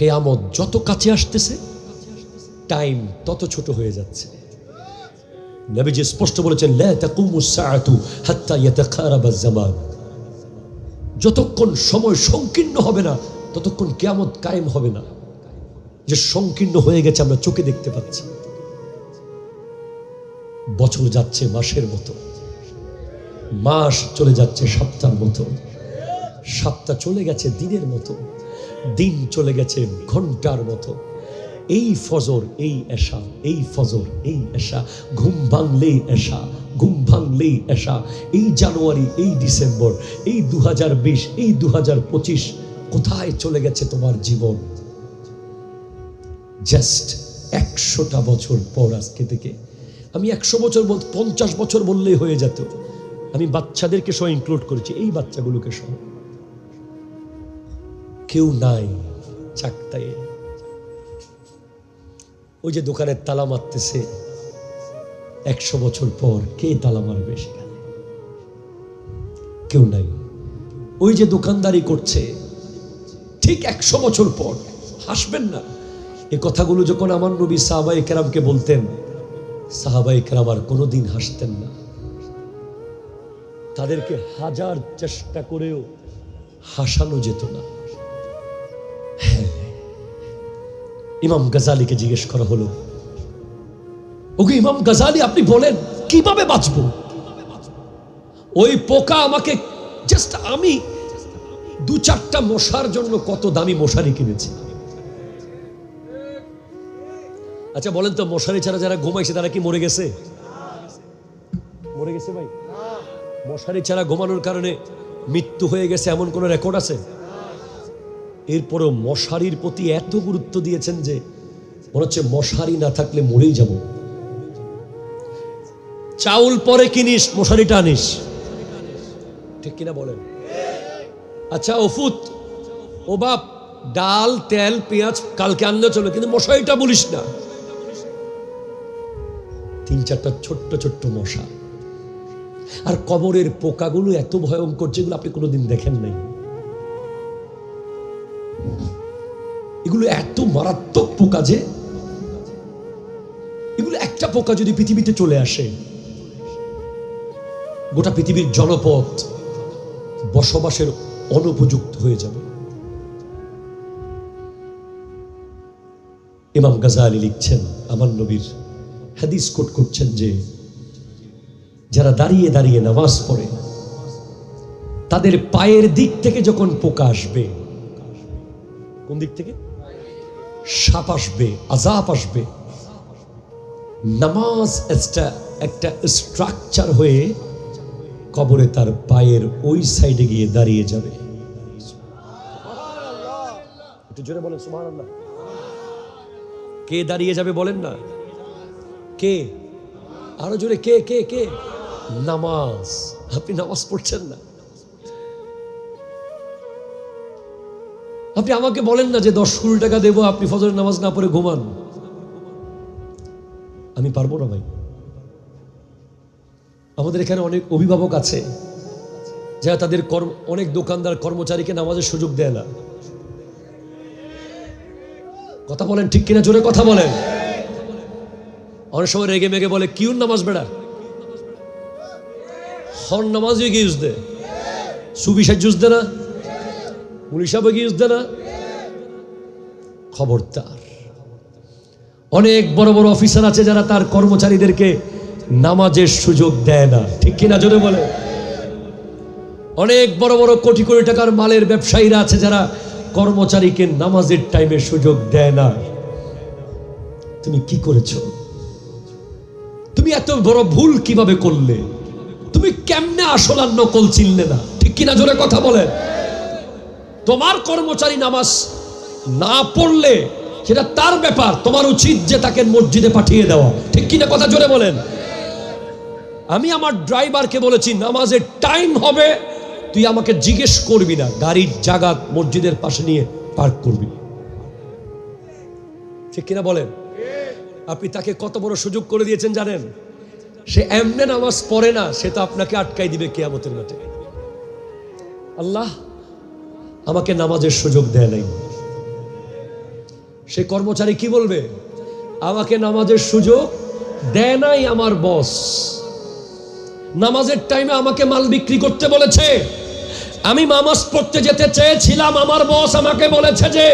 কিয়ামত যত কাছে আসতেছে টাইম তত ছোট হয়ে যাচ্ছে। নবীজি স্পষ্ট বলেছেন, লা তাকুমুস সাআতু হাত্তা ইয়াতাকারাবাজ জামান। যতক্ষণ সময় সংকীর্ণ হবে না ততক্ষণ কিয়ামত কায়েম হবে না। যে সংকীর্ণ হয়ে গেছে আমরা চোখে দেখতে পাচ্ছি। বছর যাচ্ছে মাসের মতো, মাস চলে যাচ্ছে সপ্তাহের মতো, সপ্তাহ চলে গেছে দিনের মতো, দিন চলে গেছে ঘন্টার মতো। এই ফজর এই এশা, এই ফজর এই এশা, ঘুম ভাঙলেই এশা, ঘুম ভাঙলেই এশা। এই জানুয়ারি, এই ডিসেম্বর, এই 2020, এই 2025, কোথায় চলে গেছে তোমার জীবন? জাস্ট 100টা বছর পর আজকে থেকে। আমি 100 বছর 50 বছর বললেই হয়ে যেত। আমি বাচ্চাদেরকে সহ ইনক্লুড করেছি, এই বাচ্চাগুলোকে সহ। কেউ নাই চাকতায়। ওই যে দোকানের তালা মারতেছে, 100 বছর পর কে তালা মারবে সেখানে? কেউ নাই। ওই যে দোকানদারি করছে, ঠিক 100 বছর পর, হাসবেন না। এই কথাগুলো যখন আমার নবী সাহাবায়ে কেরামকে বলতেন, সাহাবায়ে কেরাম আর কোনোদিন হাসতেন না। তাদেরকে হাজার চেষ্টা করেও হাসানো যেত না। হ্যাঁ, ইমাম গাজালিকে জিজ্ঞেস করা হলো, ওকে ইমাম গাজালি আপনি বলেন কিভাবে বাঁচবো? ওই পোকা আমাকে জাস্ট, আমি 2-4টা মশার জন্য কত দামি মশারি কিনেছি। আচ্ছা বলেন তো, মশারি ছাড়া যারা ঘুমাইছে তারা কি মরে গেছে? মরে গেছে ভাই? মশারি ছাড়া ঘুমানোর কারণে মৃত্যু হয়ে গেছে এমন কোন রেকর্ড আছে? এরপরও মশারির প্রতি এত গুরুত্ব দিয়েছেন যে মনে হচ্ছে মশারি না থাকলে মরেই যাব। চাউল পরে কিনিস, মশারিটা আনিস, ঠিক কিনা বলেন? আচ্ছা ওফুত, ও বাপ, ডাল তেল পেঁয়াজ কালকে আনলে চলো, কিন্তু মশারিটা বলিস না। 3-4টা ছোট্ট ছোট্ট মশা। আর কবরের পোকাগুলো এত ভয়ঙ্কর, যেগুলো আপনি কোনোদিন দেখেন নাই। এগুলো এত মারাত্মক পোকা যে, এগুলো একটা পোকা যদি পৃথিবীতে চলে আসে, গোটা পৃথিবীর জনপদ বসবাসের অনুপযুক্ত হয়ে যাবে। ইমাম গাজালি লিখছেন, আমার নবীর হাদিস কোট করছেন যে যারা দাঁড়িয়ে দাঁড়িয়ে নামাজ পড়ে, তাদের পায়ের দিক থেকে যখন পোকা আসবে, কোন দিক থেকে? সাপ আসবে, আযাব আসবে। নামাজ একটা স্ট্রাকচার হয়ে কবরে তার পায়ের ওই সাইডে গিয়ে দাঁড়িয়ে যাবে। একটু জোরে বলেন সুবহানাল্লাহ। কে দাঁড়িয়ে যাবে বলেন না? কে? আরো জোরে, কে কে কে? নামাজ। আপনি নামাজ পড়ছেন না। আপনি আমাকে বলেন না যে 10 টাকা দেবো, আপনি ফজরের নামাজ না পড়ে ঘুমান। আমি পারবো না ভাই। আমাদের এখানে অনেক অভিভাবক আছে যারা তাদের অনেক দোকানদার কর্মচারীকে নামাজের সুযোগ দেয় না। কথা বলেন ঠিক কিনা? জোরে কথা বলেন। অনেক সময় রেগে মেগে বলে, কিউর নামাজ বেড়া, হর নামাজ কি ইউজ দে, সুবিশার জুস দে না, পুলিশাবে কি ইউজ দে না। খবরদার। অনেক বড় বড় অফিসার আছে যারা তার কর্মচারীদেরকে নামাজের সুযোগ দেয় না, ঠিক কিনা? জোরে বলে। অনেক বড় বড় কোটি কোটি টাকার মালের ব্যবসায়ীরা আছে যারা কর্মচারীকে নামাজের টাইমে সুযোগ দেয় না। তুমি কি করেছো? তুমি এত বড় ভুল কিভাবে করলে? তুমি কেমনে আসল আর নকল চিনলে না, ঠিক কিনা? জোরে কথা বলেন। তোমার কর্মচারী নামাজ না পড়লে সেটা তার ব্যাপার, তোমার উচিত যে তাকে মসজিদে পাঠিয়ে দেওয়া, ঠিক কিনা? কথা জোরে বলেন। আমি আমার ড্রাইভারকে বলেছি, নামাজের টাইম হবে, তুই আমাকে জিজ্ঞেস করবি না, গাড়ির জায়গা মসজিদের পাশে নিয়ে পার্ক করবি, ঠিক কিনা বলেন? আপনি তাকে কত বড় সুযোগ করে দিয়েছেন জানেন? সে এমনে নামাজ পড়ে না, সে তো আপনাকে আটকাই দিবে কিয়ামতের মাঠে। আল্লাহ আমাকে নামাজের সুযোগ দেয় নাই, সে কর্মচারী কি বলবে? আমাকে নামাজের সুযোগ দেয় নাই আমার বস, নামাজের টাইমে আমাকে মাল বিক্রি করতে বলেছে, আমি নামাজ পড়তে যেতে চেয়েছিলাম, আমার বস আমাকে বলেছে যে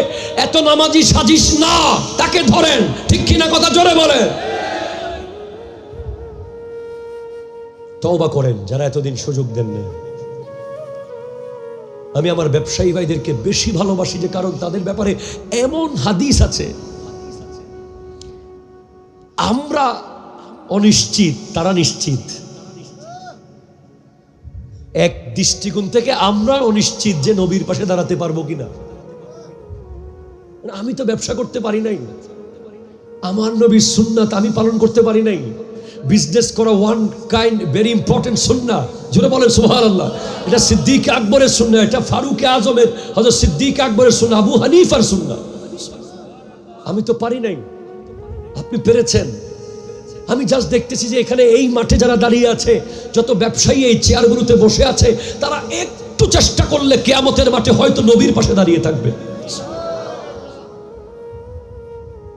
এত নামাজি সাজিস না, তাকে ধরেন। ঠিক কিনা কথা জোরে বলেন। তওবা করেন যারা এতদিন সুযোগ দেন না। আমি আমার ব্যবসায়ী ভাইদেরকে বেশি ভালোবাসি, যে কারণ তাদের ব্যাপারে এমন হাদিস আছে, আমরা অনিশ্চিত, তারা নিশ্চিত। এক দৃষ্টিকোণ থেকে আমরা অনিশ্চিত যে নবীর পাশে দাঁড়াতে পারবো কিনা। আমি তো ব্যবসা করতে পারি নাই, আমার নবীর সুন্নাত আমি পালন করতে পারি নাই। বিজনেস করা ওয়ান কাইন্ড ভেরি ইম্পর্টেন্ট সুন্নাহ, জোরে বলেন সুবহানাল্লাহ। এটা সিদ্দিক আকবরের সুন্নাহ, এটা ফারুক আজমের হযরত সিদ্দিক আকবরের সুন্নাহ, আবু হানিফার সুন্নাহ। আমি তো পারি নাই, আপনি পেরেছেন। আমি জাস্ট দেখতেছি যে এখানে এই মাঠে যারা দাঁড়িয়ে আছে, যত ব্যবসায়ী এই চেয়ারগুলোতে বসে আছে, তারা একটু চেষ্টা করলে কিয়ামতের মাঠে হয়তো নবীর পাশে দাঁড়িয়ে থাকবে,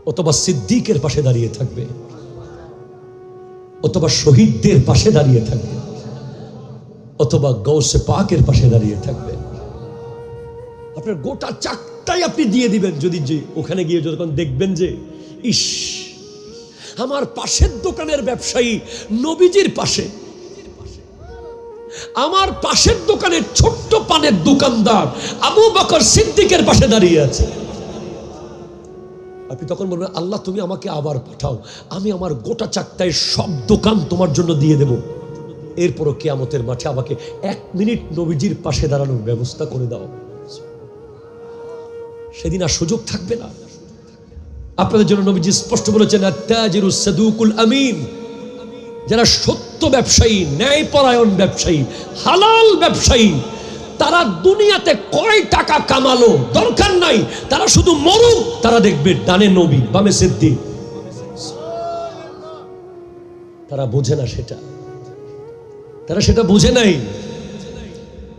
অথবা সিদ্দিকের পাশে দাঁড়িয়ে থাকবে, অথবা শহীদদের পাশে দাঁড়িয়ে থাকবে, অথবা গৌসে পাকের পাশে দাঁড়িয়ে থাকবে। আপনার গোটা চাকটাই আপনি দিয়ে দিবেন যদি যে ওখানে গিয়ে যখন দেখবেন যে ইস, আমার পাশের দোকানের ব্যবসায়ী নবীজির পাশে, আমার পাশের দোকানের ছোট্ট পানের দোকানদার আবু বকর সিদ্দিকের পাশে দাঁড়িয়ে আছে। আপনি তখন বলবেন, আল্লাহ তুমি আমাকে আবার পাঠাও, আমি আমার গোটা চাকটায় সব দোকান তোমার জন্য দিয়ে দেব, এরপরও কিয়ামতের মাঠে আমাকে 1 মিনিট নবীজির পাশে দাঁড়ানোর ব্যবস্থা করে দাও। সেদিন আর সুযোগ থাকবে না। আপনাদের জন্য নবীজি স্পষ্ট বলেছেন, আত-তাজিরুস সাদুকুল আমিন, যারা সত্য ব্যবসায়ী, ন্যায়পরায়ণ ব্যবসায়ী, হালাল ব্যবসায়ী, তারা দুনিয়াতে কয় টাকা কামালো দরকার নাই, তারা শুধু মরুক, তারা দেখবে ডানে নবী বামে সিদ্দিক। তারা বোঝে না সেটা, তারা সেটা বুঝে নাই।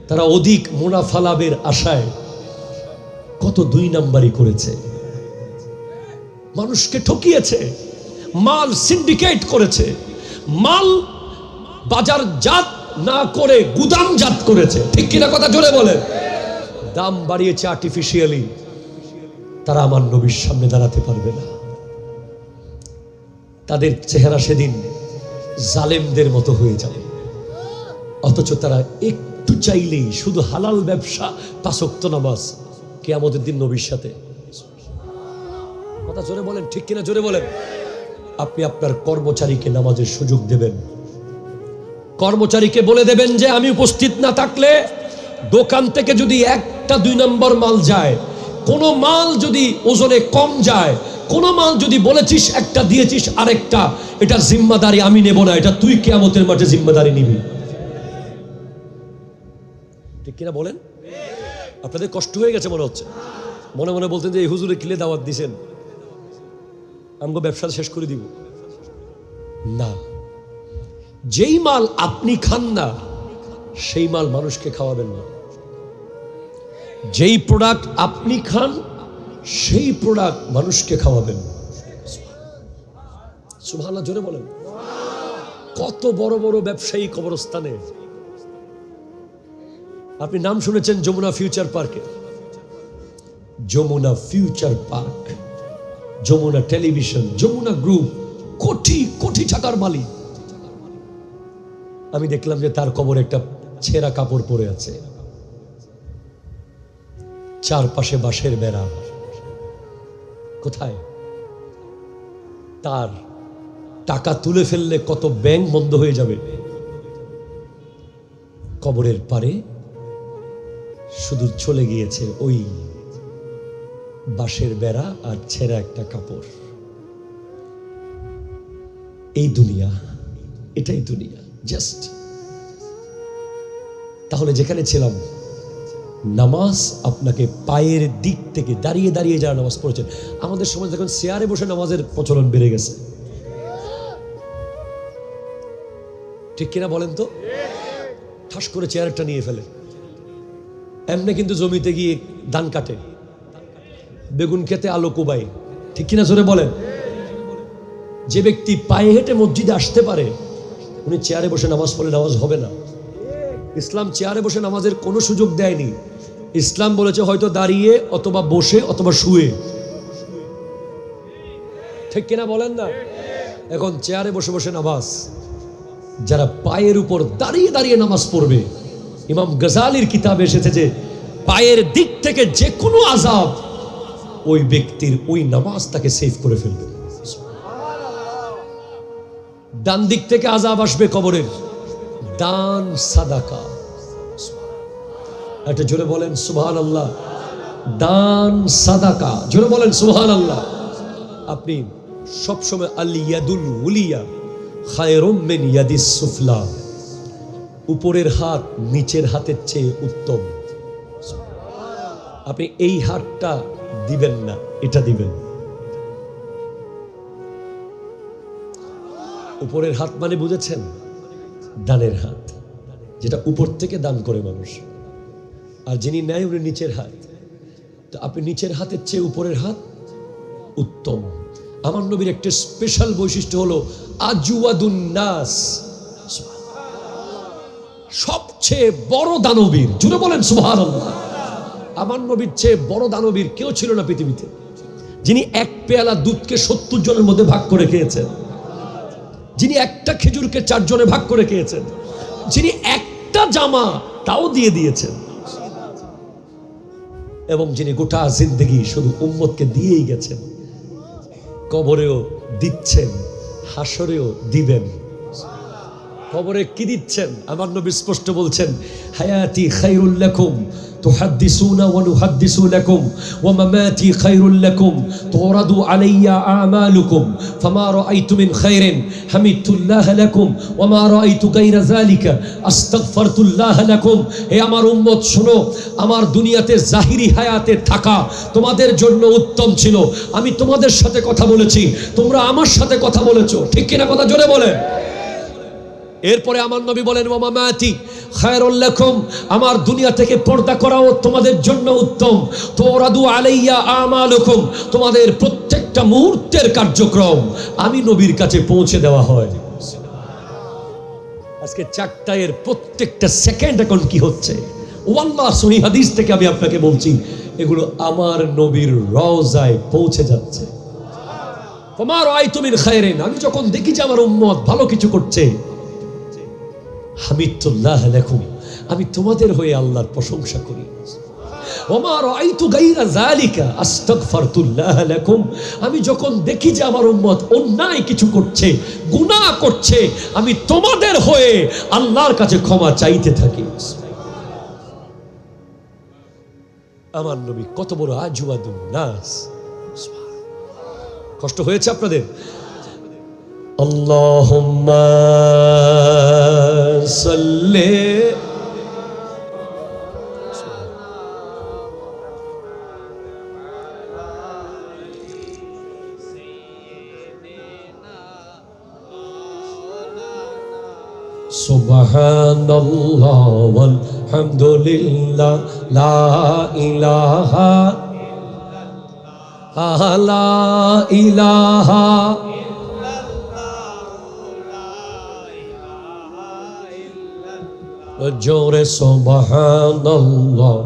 তারা অধিক মুনাফা লাভের আশায় কত 2 নাম্বারি করেছে, মানুষকে ঠকিয়েছে, মাল সিন্ডিকেট করেছে, মাল বাজারজাত না করে গুদামজাত করেছে। ঠিক কিনা কথা জোরে বলে। দাম বাড়িয়েছে আর্টিফিশিয়ালি। তারা আমার নবীর সামনে দাঁড়াতে পারবে না। তাদের চেহারা সেদিন জালেমদের মতো হয়ে যাবে। অথচ তারা একটু চাইলেই শুধু হালাল ব্যবসা, 5 ওয়াক্ত নামাজ, কিয়ামতের দিন নবীর সাথে। কথা জোরে বলেন, ঠিক কিনা জোরে বলেন। আপনি আপনার কর্মচারীকে নামাজের সুযোগ দেবেন, কর্মচারীকে বলে দেবেন যে আমি উপস্থিত না থাকলে দোকান থেকে যদি 1টা 2 নম্বর মাল যায়, কোনো মাল যদি ওজনে কম যায়, কোনো মাল যদি বলেছিস একটা দিয়েছিস আরেকটা, এটা জিম্মাদারি আমি নেব না, এটা তুই কিয়ামতের মাঠে জিম্মাদারি নিবি। ঠিক কিনা বলেন। আপনাদের কষ্ট হয়ে গেছে মনে হচ্ছে, মনে মনে বলতেন যে এই হুজুরে কিলে দাওয়াত দিছেন, আমগো ব্যবসা শেষ করে দিব। না, যেই মাল আপনি খান না সেই মাল মানুষকে খাওয়াবেন না। যেই প্রোডাক্ট আপনি খান সেই প্রোডাক্ট মানুষকে খাওয়াবেন। সুবহানাল্লাহ জোরে বলেন। কত বড় বড় ব্যবসায়ী কবরস্থানে, আপনি নাম শুনেছেন যমুনা ফিউচার পার্কে, Jamuna future park, Jamuna television, Jamuna group, crore crore টাকার মালিক। আমি দেখলাম যে তার কবরে একটা ছেঁড়া কাপড় পরে আছে, চারপাশে বাঁশের বেড়া। কোথায়? তার টাকা তুলে ফেললে কত ব্যাংক বন্ধ হয়ে যাবে। কবরের পারে শুধু চলে গিয়েছে ওই বাঁশের বেড়া আর ছেঁড়া একটা কাপড়। এই দুনিয়া, এটাই দুনিয়া জাস্ট। তাহলে যেখানে ছিলাম, নামাজ আপনাকে পায়ের দিক থেকে দাঁড়িয়ে দাঁড়িয়ে যারা নামাজ পড়েছেন। আমাদের সমাজ দেখুন চেয়ারে বসে নামাজের প্রচলন বেড়ে গেছে। ঠিক কিনা বলেন তো? ঠাস করে চেয়ারটা নিয়ে ফেলে। এমনি কিন্তু জমিতে গিয়ে ধান কাটে, বেগুন খেতে আলো কোবায়, ঠিক কিনা জোরে বলেন? যে ব্যক্তি পায়ে হেঁটে মসজিদে আসতে পারে উনি চেয়ারে বসে নামাজ পড়লে নামাজ হবে না। ইসলাম চেয়ারে বসে নামাজের কোনো সুযোগ দেয়নি। ইসলাম বলেছে হয়তো দাঁড়িয়ে অথবা বসে অথবা শুয়ে। ঠিক কিনা বলেন না? এখন চেয়ারে বসে বসে নামাজ, যারা পায়ের উপর দাঁড়িয়ে দাঁড়িয়ে নামাজ পড়বে, ইমাম গজালির কিতাবে এসেছে যে পায়ের দিক থেকে যে কোনো আযাব ওই ব্যক্তির ওই নামাজ তাকে সেভ করে ফেলবে। ডান দিক থেকে আযাব আসবে কবরের, দান সাদাকা। এটা জোরে বলেন সুবহানাল্লাহ। দান সাদাকা, জোরে বলেন সুবহানাল্লাহ। আপনি সবসময় আল ইয়াদুল উলিয়া খায়রুম মিন ইয়াদিস সুফলা, উপরের হাত নিচের হাতের চেয়ে উত্তম। আপনি এই হাতটা দিবেন না, এটা দিবেন। উপরের হাত মানে বুঝেছেন? দানের হাত, যেটা উপর থেকে দান করে মানুষ। আর যিনি নেয় উনি নিচের হাত। তো আপনি নিচের হাতের চেয়ে উপরের হাত উত্তম। আমার নবীর একটা স্পেশাল বৈশিষ্ট্য হলো আজওয়াদুন নাস, সবচেয়ে বড় দানবীর। জুড়ে বলেন সুবহানাল্লাহ। আমার নবীর চেয়ে বড় দানবীর কেউ ছিল না পৃথিবীতে, যিনি এক পেয়ালা দুধকে 70 জনের মধ্যে ভাগ করে খেয়েছেন, যিনি একটা খেজুরকে 4 জনে ভাগ করে খেয়েছেন, যিনি একটা জামা তাও দিয়ে দিয়েছেন, এবং যিনি গোটা জিন্দেগি শুধু উম্মতকে দিয়েই গেছেন। কবরেও দিচ্ছেন, হাসরেও দিবেন। কবরে কি দিচ্ছেন? আমার নবী স্পষ্ট বলছেন, হায়াতি খায়রুল লাকুম তুহাদ্দিসুনা ওয়া নুহাদ্দিসু লাকুম ওয়া মামাতি খায়রুল লাকুম তুরাদু আলাইয়া আমালুকুম ফামা রাআইতু মিন খায়রিন হামিদতুল্লাহ লাকুম ওয়া মা রাআইতু গায়রা যালিকা আস্তাগফারতুল্লাহ লাকুম। হে আমার উম্মত শোনো, আমার দুনিয়াতে জাহিরি হায়াতে থাকা তোমাদের জন্য উত্তম ছিল। আমি তোমাদের সাথে কথা বলেছি, তোমরা আমার সাথে কথা বলেছো, ঠিক কিনা? কথা জোরে বলেন। এরপরে আমার নবী বলেন ওয়া মামাতি খায়রুল লাকুম, আমার দুনিয়া থেকে পর্দা করাও তোমাদের জন্য উত্তম। তুরাদু আলাইয়া আমালুকুম, তোমাদের প্রত্যেকটা মুহূর্তের কার্যক্রম আমি নবীর কাছে পৌঁছে দেওয়া হয়। আজকে চাকতায়ের প্রত্যেকটা সেকেন্ড এখন কি হচ্ছে, ওয়াল্লাহ সহিহ হাদিস থেকে আমি আপনাকে বলছি, এগুলো আমার নবীর রওজায় পৌঁছে যাচ্ছে। ওয়া রাআইতু মিন খায়রিন, আমি যখন দেখি যে আমার উম্মত ভালো কিছু করছে, হামিদতুল্লাহ লাকুম, আমি তোমাদের হয়ে আল্লাহর প্রশংসা করি। ওয়া মা রাআইতু গায়রা যালিকা আস্তাগফারতুল্লাহ লাকুম, আমি যখন দেখি যে আমার উম্মত অন্যায় কিছু করছে, গুনাহ করছে, আমি তোমাদের হয়ে আল্লাহর কাছে ক্ষমা চাইতে থাকি। আমার নবী কত বড় আজওয়াদুন নাস। কষ্ট হয়েছে আপনাদের? আল্লাহুম্মা সাল্লি সুবহানাল্লাহ ওয়াল হামদুলিল্লাহ লা ইলাহা লা ইলাহা জোরে সুবহানাল্লাহ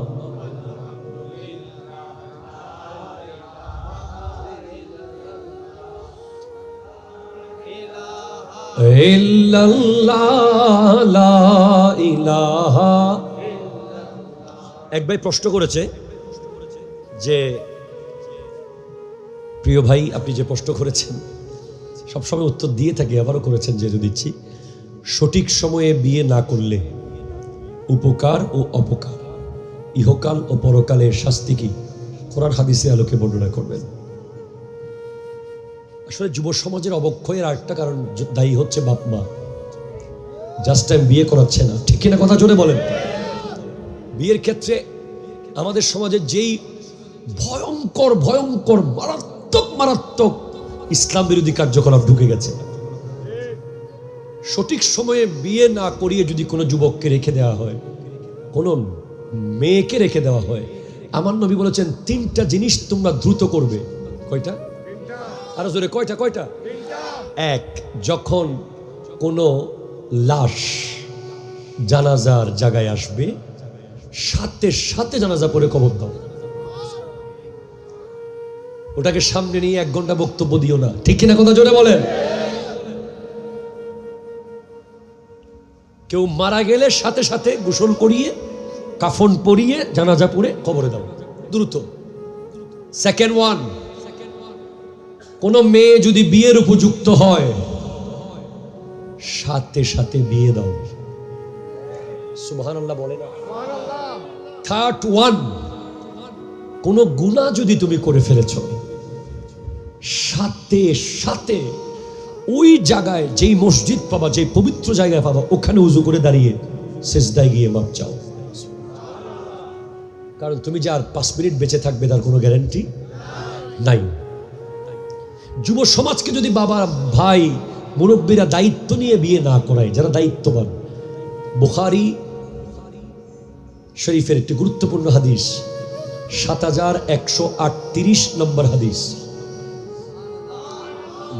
ইল্লাল্লাহ লা ইলাহা। এক ভাই প্রশ্ন করেছে যে প্রিয় ভাই আপনি যে প্রশ্ন করেছেন সবসময় উত্তর দিয়ে থাকি, আবারও করেছেন, যেহেতু দিচ্ছি, সঠিক সময়ে বিয়ে না করলে উপকার ও অপকার, ইহকাল ও পরকালের শাস্তি কি কোরআন হাদিসের আলোকে বর্ণনা করবেন। আসলে যুব সমাজের অবক্ষয়ের আরেকটা কারণ দায়ী হচ্ছে বাপ মা, জাস্ট টাইম বিয়ে করাচ্ছে না, ঠিক কিনা? কথা জোরে বলেন। বিয়ের ক্ষেত্রে আমাদের সমাজে যেই ভয়ঙ্কর ভয়ঙ্কর মারাত্মক মারাত্মক ইসলাম বিরোধী কার্যকলাপ ঢুকে গেছে। সঠিক সময়ে বিয়ে না করিয়ে যদি কোনো যুবককে রেখে দেওয়া হয়, কোনো মেয়েকে রেখে দেওয়া হয়, আমার নবী বলেছেন 3টা জিনিস তোমরা দ্রুত করবে। কয়টা? আরো জোরে, কয়টা কয়টা? এক, যখন কোনো লাশ জানাজার জায়গায় আসবে সাথে সাথে জানাজা পড়ে কবর দাও। ওটাকে সামনে নিয়ে 1 ঘন্টা বক্তব্য দিও না, ঠিক কিনা কথা জোরে বলেন। কেউ মারা গেলে সাথে সাথে গোসল করিয়ে কাফন পরিয়ে জানাজা পড়ে কবরে দাও, দ্রুত। সেকেন্ড ওয়ান, কোন মেয়ে যদি বিয়ের উপযুক্ত হয় সাথে সাথে বিয়ে দাও। সুবহানাল্লাহ বলে না। থার্ড ওয়ান, কোন গুনাহ যদি তুমি করে ফেলেছ সাথে সাথে ওই জায়গায়, যেই মসজিদ পাবা, যেই পবিত্র জায়গায় পাবা, ওখানে উজু করে দাঁড়িয়ে সিজদায় গিয়ে মাপ চাও। কারণ তুমি যে আর 5 মিনিট বেঁচে থাকবে তার কোনো গ্যারান্টি নাই। যুব সমাজকে যদি বাবা, ভাই, মুরব্বীরা দায়িত্ব নিয়ে বিয়ে না করায়, যারা দায়িত্ববান, বুখারী শরীফের একটি গুরুত্বপূর্ণ হাদিস, 7138 নম্বর হাদিস।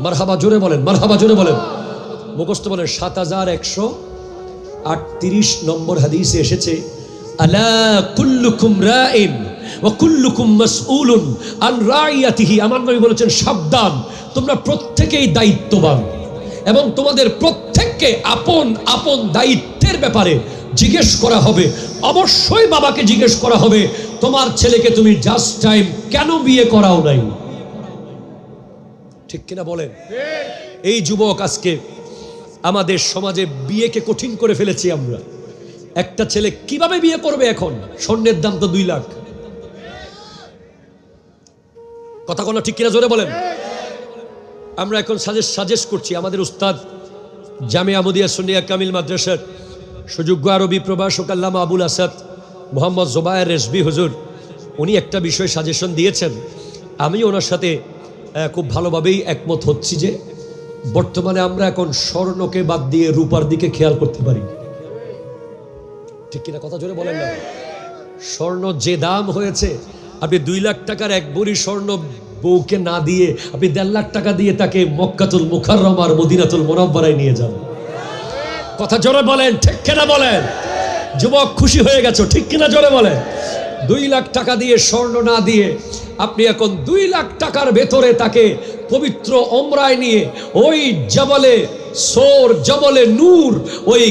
মারহাবা জোরে বলেন, মারহাবা জোরে বলেন, মুখস্থ বলেন। 7138 নম্বর হাদিসে এসেছে, আলা কুল্লুকুম রাইন ওয়া কুল্লুকুম মাসউলুন আন রাইয়াতিহি। আমার নবী বলেছেন, সাবধান, তোমরা প্রত্যেকেই দায়িত্ববান এবং তোমাদের প্রত্যেককে আপন আপন দায়িত্বের ব্যাপারে জিজ্ঞেস করা হবে। অবশ্যই বাবাকে জিজ্ঞেস করা হবে, তোমার ছেলেকে তুমি জাস্ট টাইম কেন বিয়ে করাও নাই? ঠিক কিনা বলেন? এই যুবক, আজকে আমাদের সমাজে বিয়েকে কঠিন করে ফেলেছি আমরা। একটা ছেলে কিভাবে বিয়ে করবে? এখন স্বর্ণের দাম তো 2 লাখ। কথা কোনো ঠিক কিনা জোরে বলেন। আমরা এখন সাজেস্ট করছি, আমাদের উস্তাদ জামিয়া আহমদিয়া সুন্নিয়া কামিল মাদ্রাসার সুযোগ্য আরবি প্রভাষক আল্লামা আবুল আসাদ মোহাম্মদ জোবায়ের রেজভী হুজুর, উনি একটা বিষয় সাজেশন দিয়েছেন। আমি ওনার সাথে খুব ভালোভাবেই একমত হচ্ছি যে বর্তমানে আমরা এখন স্বর্ণকে বাদ দিয়ে রূপার দিকে খেয়াল করতে পারি, ঠিক কিনা কথা জোরে বলেন না। স্বর্ণ যে দাম হয়েছে, আপনি 2 লাখ টাকার 1 ভরি স্বর্ণ বউকে না দিয়ে আপনি 1.5 লাখ টাকা দিয়ে তাকে মক্কাতুল মুকাররমার মদিনাতুল মুনাওয়ারায় নিয়ে যান। কথা জোরে বলেন, ঠিক কিনা বলেন। যুবক খুশি হয়ে গেছো, ঠিক কিনা জোরে বলেন। 2 লাখ টাকা দিয়ে স্বর্ণ না দিয়ে আপনি এখন 2 লাখ টাকার ভেতরে তাকে পবিত্র ওমরায় নিয়ে ওই জবলে সোর, জবলে নূর, ওই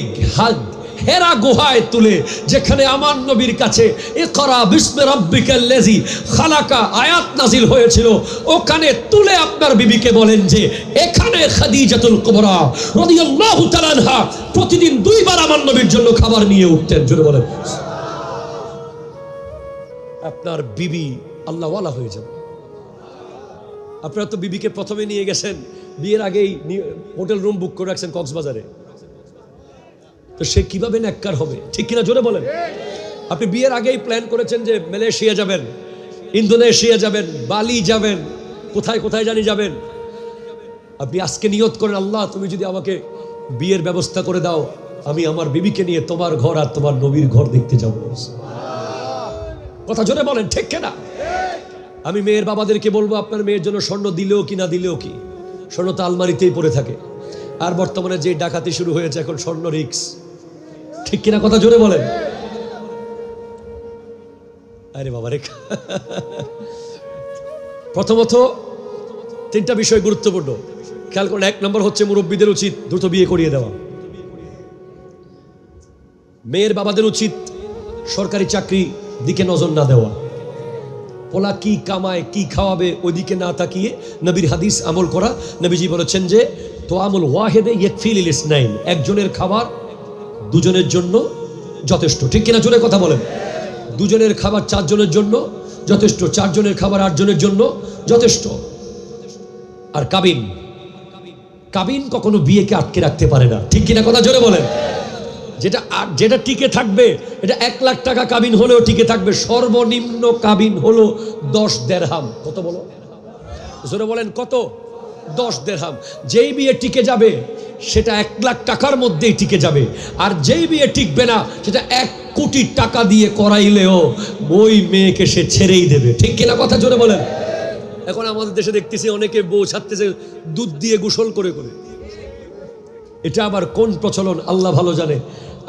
হেরা গুহায় তুলে, যেখানে আমার নবীর কাছে ইকরা বিসমি রাব্বিকাল্লাযী খালাকা আয়াত নাজিল হয়েছিল, ওখানে তুলে আপনার বিবিকে বলেন যে এখানে খাদিজাতুল কুবরা রাদিয়াল্লাহু তাআলা আনহা প্রতিদিন 2 বার আমার নবীর জন্য খাবার নিয়ে উঠতেন। জোরে বলেন। আপনার বিবি আল্লাহওয়ালা হয়ে যাবে। আপনারা তো বিবিকে প্রথমে নিয়ে গেছেন, বিয়ের আগেই হোটেল রুম বুক করে রাখছেন কক্সবাজারে, তো সে কিভাবে নেককার হবে? ঠিক কিনা জোরে বলেন। আপনি বিয়ের আগেই প্ল্যান করেছেন যে মালয়েশিয়া যাবেন, ইন্দোনেশিয়া যাবেন, বালি যাবেন, কোথায় কোথায় জানি যাবেন। আপনি আজকে নিয়ত করেন, আল্লাহ তুমি যদি আমাকে বিয়ের ব্যবস্থা করে দাও, আমি আমার বিবিকে নিয়ে তোমার ঘর আর তোমার নবীর ঘর দেখতে যাব। কথা জোরে বলেন, ঠিক কিনা? আমি মেয়ের বাবাদেরকে বলবো, আপনার মেয়ের জন্য স্বর্ণ দিলেও কি না দিলেও কি, স্বর্ণ তো আলমারিতেই পড়ে থাকে। আর বর্তমানে যে ডাকাতি শুরু হয়েছে, এখন স্বর্ণ রিক্স, ঠিক কিনা কথা জোরে বলেন। আরে বাবা রে। প্রথমত 3টা বিষয় গুরুত্বপূর্ণ খেয়াল করুন। 1 নম্বর হচ্ছে, মুরব্বীদের উচিত দ্রুত বিয়ে করিয়ে দেওয়া। মেয়ের বাবাদের উচিত সরকারি চাকরি দিকে নজর না দেওয়া। পোলা কি কামায়, কি খাওয়াবে, ওইদিকে না তাকিয়ে নবীর হাদিস আমল করা। নবীজি বলেছেন যে তোয়ামুল ওয়াহিদে ইয়াকফিল ইসনাইন, একজনের খাবার 2 জনের জন্য যথেষ্ট, ঠিক কিনা জোরে কথা বলেন। 2 জনের খাবার 4 জনের জন্য যথেষ্ট, 4 জনের খাবার 8 জনের জন্য যথেষ্ট। আর কাবিন কখনো বিয়েকে আটকে রাখতে পারে না, ঠিক কিনা কথা জোরে বলেন। যেটা টিকে থাকবে, এটা 1 লাখ টাকা কাবিন হলেও টিকে থাকবে। সর্বনিম্ন কাবিন হলো 10 দিরহাম। কত বলো? জোরে বলেন, কত? 10 দিরহাম। যেই বিয়ে টিকে যাবে সেটা 1 লাখ টাকার মধ্যেই টিকে যাবে, আর যেই বিয়ে টিকবে না সেটা 1 কোটি টাকা দিয়ে করাইলেও ওই মেয়েকে সে ছেড়েই দেবে, ঠিক কিনা কথা জোরে বলেন। এখন আমাদের দেশে দেখতেছি অনেকে বউ ছাড়তেছে দুধ দিয়ে গোসল করে করে। এটা আবার কোন প্রচলন আল্লাহ ভালো জানে।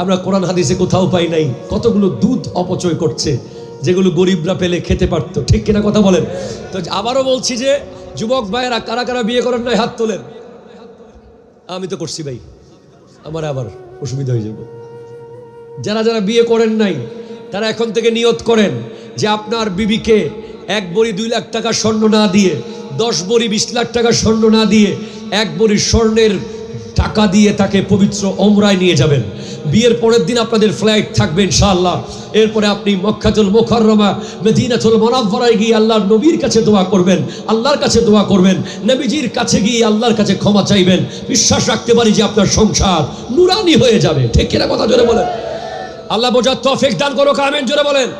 আমরা কোরআন হাদিসে কোথাও পাই নাই। কতগুলো দুধ অপচয় করছে যেগুলো গরিবরা পেলে খেতে পারতো, ঠিক কিনা কথা বলেন? তো আবারও বলছি যে যুবক ভাইয়েরা কারা কারা বিয়ে করেন নাই হাত তোলেন। আমি তো করছি ভাই, আমার আবার অসুবিধা হয়ে যাবে। যারা যারা বিয়ে করেন নাই তারা এখন থেকে নিয়ত করেন যে আপনার বিবিকে 1 ভরি 2 লাখ টাকা স্বর্ণ না দিয়ে, 10 ভরি 20 লাখ টাকা স্বর্ণ না দিয়ে 1 ভরি স্বর্ণের টাকা দিয়ে তাকে পবিত্র ওমরায় নিয়ে যাবেন। বিয়ের পরের দিন আপনাদের ফ্লাইট থাকবে ইনশাআল্লাহ। এরপরে আপনি মক্কাতুল মুকাররমা মদিনাতুল মুনাওয়ারায় গিয়ে আল্লাহর নবীর কাছে দোয়া করবেন, আল্লাহর কাছে দোয়া করবেন, নবীজির কাছে গিয়ে আল্লাহর কাছে ক্ষমা চাইবেন। বিশ্বাস রাখতে পারি যে আপনার সংসার নূরানি হয়ে যাবে, ঠিক কিনা কথা জোরে বলেন। আল্লাহ বোঝার তৌফিক দান করুক, আমিন জোরে বলেন।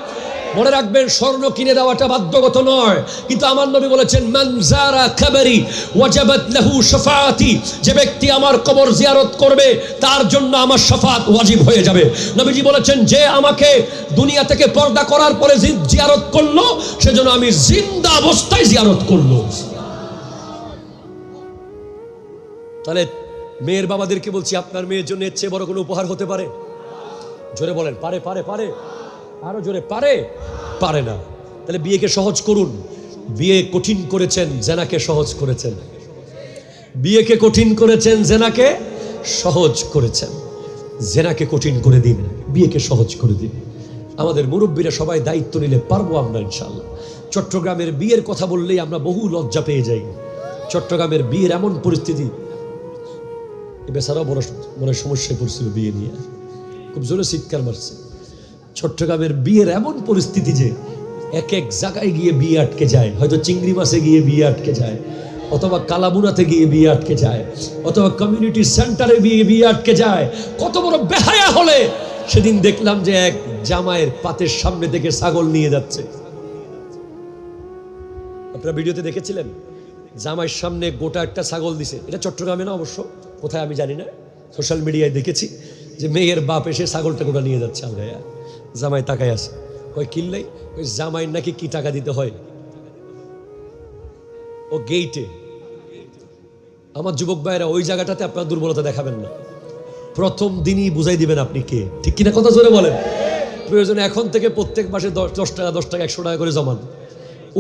মনে রাখবেন স্বর্ণ কিনে দেওয়াটা বাধ্যগত নয়, কিন্তু আমার নবী বলেছেন মান যারা কবরি ওয়াজাবাত লাহু শাফাআতি, যে ব্যক্তি আমার কবর জিয়ারত করবে তার জন্য আমার শাফাআত ওয়াজিব হয়ে যাবে। নবীজি বলেছেন যে আমাকে দুনিয়া থেকে পর্দা করার পরে জিয়ারত করলো সেজন্য আমি জিন্দা অবস্থায় জিয়ারত করলো। তাহলে মেয়ের বাবাদেরকে বলছি, আপনার মেয়ের জন্য এর চেয়ে বড় কোনো উপহার হতে পারে? জোরে বলেন, পারে পারে পারে, আরো জোরে, পারে পারে না? তাহলে বিয়েকে সহজ করুন। বিয়ে কঠিন করেছেন, জেনাকে সহজ করেছেন। বিয়েকে কঠিন করেছেন, জেনাকে সহজ করেছেন। জেনাকে কঠিন করে দিন, বিয়েকে সহজ করে দিন। আমাদের মুরব্বীরা সবাই দায়িত্ব নিলে পারবো আমরা ইনশাআল্লাহ। চট্টগ্রামের বিয়ের কথা বললেই আমরা বহু লজ্জা পেয়ে যাই। চট্টগ্রামের বিয়ের এমন পরিস্থিতি, বেচারাও বড় মনে সমস্যায় পড়ছিল বিয়ে নিয়ে, খুব জোরে চিৎকার মারছে। চট্টগ্রামের বিয়ের এমন পরিস্থিতি যে এক এক জায়গায় গিয়ে বিয়ে আটকে যায়। হয়তো চিংড়ি মাছে গিয়ে বিয়ে আটকে যায়, অথবা কালাবুনাতে গিয়ে বিয়ে আটকে যায়, অথবা কমিউনিটি সেন্টারে বিয়ে আটকে যায়। কত বড় বেহায়া হলে! সেদিন দেখলাম যে এক জামাইয়ের পাতের সামনে থেকে ছাগল নিয়ে যাচ্ছে। আপনারা ভিডিওতে দেখেছিলেন, জামাইয়ের সামনে গোটা একটা ছাগল দিছে। এটা চট্টগ্রামে না, অবশ্য কোথায় আমি জানি না, সোশ্যাল মিডিয়ায় দেখেছি যে মেয়ের বাপ এসে ছাগলটা গোটা নিয়ে যাচ্ছে। আলগায়া জামাই তাকায় আছে, কয় কিনলেই ওই জামাইয়ের নাকি কি টাকা দিতে হয় ও গেইটে। আমার যুবক ভাইরা, ওই জায়গাটাতে আপনার দুর্বলতা দেখাবেন না। প্রথম দিনই বুঝাই দিবেন আপনি কে, ঠিক কিনা কথা জোরে বলেন। প্রয়োজনে এখন থেকে প্রত্যেক মাসে 10 টাকা 10 টাকা 100 টাকা করে জমান।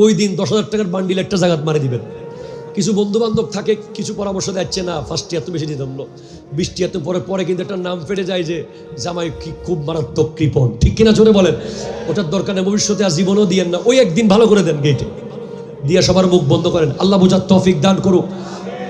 ওই দিন 10,000 টাকার বান্ডিল একটা জায়গায় মারে দিবেন। কিছু বন্ধু বান্ধব থাকে, কিছু পরামর্শ দিচ্ছে না 1 টিয়া তো বেশি দিতাম না, 20 টিয়া তো পরে কিন্তু একটা নাম ফেটে যায় যে জামাই কি খুব মারাত্মক কৃপণ, ঠিক কিনা জোরে বলেন। ওটার দরকার নেই, ভবিষ্যতে আর জীবনও দিয়েন না। ওই একদিন ভালো করে দেন, গেটে দিয়া সবার মুখ বন্ধ করেন। আল্লাহ বোঝার তৌফিক দান করুক।